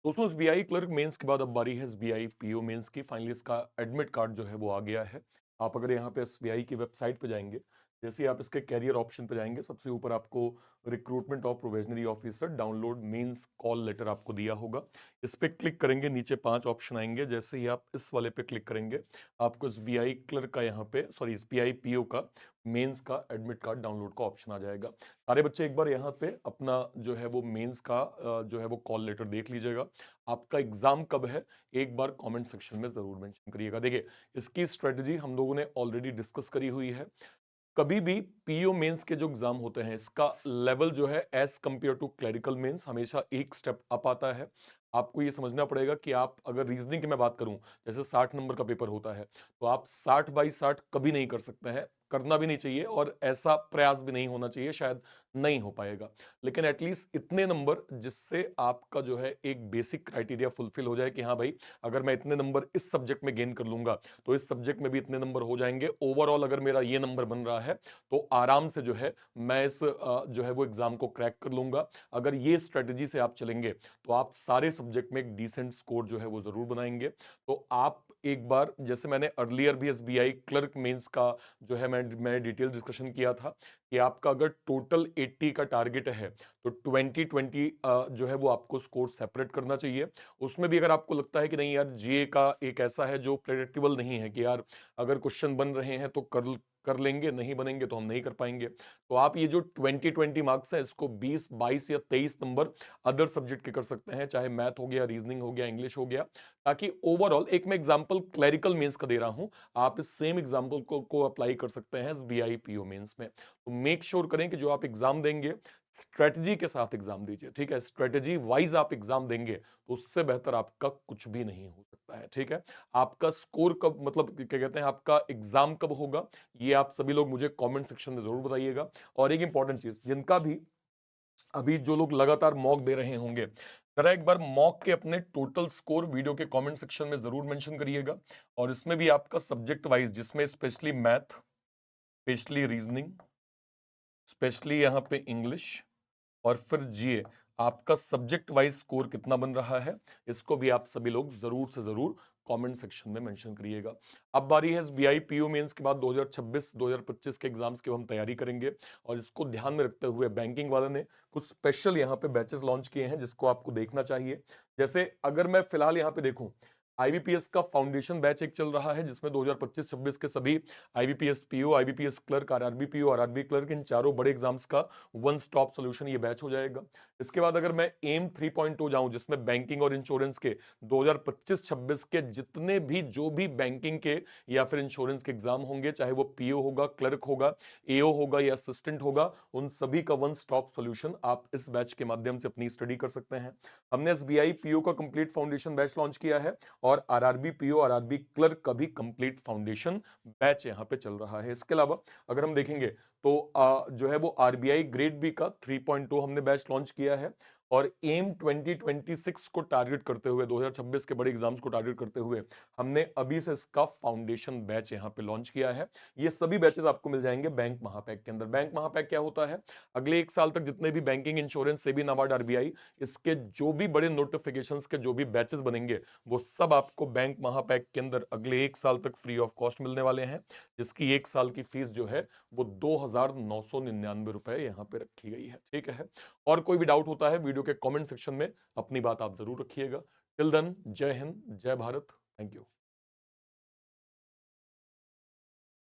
दोस्तों SBI clerk mains के बाद अब बारी है एसबीआई पीओ मेंस की। फाइनली इसका एडमिट कार्ड जो है वो आ गया है। आप अगर यहाँ पे एसबीआई की वेबसाइट पे जाएंगे, जैसे ही आप इसके कैरियर ऑप्शन पे जाएंगे, सबसे ऊपर आपको recruitment of probationary officer download mains call letter आपको दिया होगा। इस पे क्लिक करेंगे, नीचे 5 ऑप्शन आएंगे। जैसे ही आप इस वाले पे क्लिक करेंगे, आपको एसबीआई क्लर्क का यहाँ पे सॉरी एसबीआई पीओ का मेंस का एडमिट कार्ड डाउनलोड का ऑप्शन आ जाएगा। सारे बच्चे एक बार यहाँ पे अपना जो है वो मेंस का जो है वो कॉल लेटर देख लीजिएगा। आपका एग्जाम कब है, एक बार कमेंट सेक्शन में जरूर मेंशन करिएगा। देखिए, इसकी स्ट्रेटजी हम लोगों ने ऑलरेडी डिस्कस करी हुई है। कभी भी पीओ मेंस के जो एग्जाम होते हैं, इसका लेवल जो है as compare to clerical mains हमेशा एक स्टेप अप आता है। आपको ये समझना पड़ेगा कि आप अगर रीजनिंग की मैं बात करूं, जैसे 60 नंबर का पेपर होता है, तो आप 60 बाई 60 कभी नहीं कर सकते हैं, करना भी नहीं चाहिए और ऐसा प्रयास भी नहीं होना चाहिए, शायद नहीं हो पाएगा। लेकिन एटलीस्ट इतने नंबर जिससे आपका जो है एक बेसिक क्राइटेरिया फुलफिल हो जाए कि हाँ भाई, अगर मैं इतने नंबर इस सब्जेक्ट में गेन कर लूंगा तो इस सब्जेक्ट में भी इतने नंबर हो जाएंगे। ओवरऑल अगर मेरा ये नंबर बन रहा है तो आराम से जो है मैं इस जो है वो एग्जाम को क्रैक कर लूंगा। अगर ये स्ट्रेटजी से आप चलेंगे तो आप सारे सब्जेक्ट में एक डिसेंट स्कोर जो है वो जरूर बनाएंगे। तो आप एक बार, जैसे मैंने अर्लियर भी एसबीआई क्लर्क मेंस का जो है मैंने डिटेल डिस्कशन किया था कि आपका अगर टोटल 80 का टारगेट है तो 20-20 जो है वो आपको स्कोर सेपरेट करना चाहिए। उसमें भी अगर आपको लगता है कि नहीं यार, जीए का एक ऐसा है जो प्रेडिक्टेबल नहीं है कि यार अगर क्वेश्चन बन रहे हैं तो कर कर लेंगे, नहीं बनेंगे तो हम नहीं कर पाएंगे, तो आप ये जो 20-20 मार्क्स है इसको 20-22 या 23 नंबर अदर सब्जेक्ट के कर सकते हैं, चाहे मैथ हो गया, रीजनिंग हो गया, इंग्लिश हो गया, ताकि ओवरऑल एक मैं एग्जांपल क्लरिकल मेंस का दे रहा हूं, आप इस सेम एग्जांपल को अप्लाई कर सकते हैं एसबीआई पीओ मेंस में। तो मेक श्योर करें कि जो आप एग्जाम देंगे स्ट्रेटजी के साथ एग्जाम दीजिए, ठीक है? स्ट्रेटजी वाइज आप एग्जाम देंगे तो उससे बेहतर आपका कुछ भी नहीं हो सकता है, ठीक है? आपका स्कोर कब, मतलब क्या कहते हैं, आपका एग्जाम कब होगा, ये आप सभी लोग मुझे कमेंट सेक्शन में जरूर बताइएगा। और एक इंपॉर्टेंट चीज, जिनका भी अभी जो लोग लगातार मॉक दे रहे होंगे, जरा एक बार मॉक के अपने टोटल स्कोर वीडियो के कमेंट सेक्शन में जरूर मेंशन करिएगा। और इसमें भी आपका सब्जेक्ट वाइज, जिसमें specially math, specially reasoning, specially यहाँ पे इंग्लिश और फिर जीए, आपका सब्जेक्ट वाइज स्कोर कितना बन रहा है, इसको भी आप सभी लोग जरूर से जरूर कमेंट सेक्शन में मेंशन करिएगा। अब बारी है एसबीआई पीओ मेंस के बाद 2026-2025 के एग्जाम्स की हम तैयारी करेंगे। और इसको ध्यान में रखते हुए बैंकिंग वाले ने कुछ स्पेशल यहाँ पे बैचेस लॉन्च किए हैं जिसको आपको देखना चाहिए। जैसे अगर मैं फिलहाल यहाँ पे देखूं, आईबीपीएस का फाउंडेशन बैच एक चल रहा है जिसमें 2025-26 के सभी IBPS PO, IBPS clerk, RRB PO, RRB clerk, इन चारों बड़े एग्जाम्स का वन स्टॉप सॉल्यूशन ये बैच हो जाएगा। इसके बाद अगर मैं एम 3.0 जाऊं, जिसमें बैंकिंग और इंश्योरेंस के 2025-26 के जितने भी जो भी बैंकिंग के या फिर इंश्योरेंस के एग्जाम होंगे, चाहे वो पीओ होगा, क्लर्क होगा, एओ होगा या असिस्टेंट होगा, उन सभी का वन स्टॉप सॉल्यूशन आप इस बैच के माध्यम से अपनी स्टडी कर सकते हैं। हमने एसबीआई पीओ का कंप्लीट फाउंडेशन बैच लॉन्च किया है और आरआरबी पीओ, आरआरबी क्लर्क का भी कंप्लीट फाउंडेशन बैच यहां पे चल रहा है। इसके अलावा अगर हम देखेंगे तो जो है वो आरबीआई ग्रेड बी का 3.2 हमने बैच लॉन्च किया है। और एम 2026 को टारगेट करते हुए, 2026 के बड़े एग्जाम्स को टारगेट करते हुए, हमने अभी से इसका फाउंडेशन बैच यहां पे लॉन्च किया है। ये सभी बैचेस आपको मिल जाएंगे बैंक महापैक के अंदर। बैंक महापैक क्या होता है? अगले एक साल तक जितने भी banking, insurance, SEBI, NABARD, RBI, इसके जो भी बड़े नोटिफिकेशंस के जो भी बैचेस बनेंगे, वो सब आपको बैंक महापैक के अंदर अगले एक साल तक फ्री ऑफ कॉस्ट मिलने वाले हैं, जिसकी एक साल की फीस जो है वो 2,999 रुपए यहाँ पे रखी गई है, ठीक है? और कोई भी डाउट होता है वीडियो के कमेंट सेक्शन में अपनी बात आप जरूर रखिएगा। टिल देन, जय हिंद, जय भारत, थैंक यू।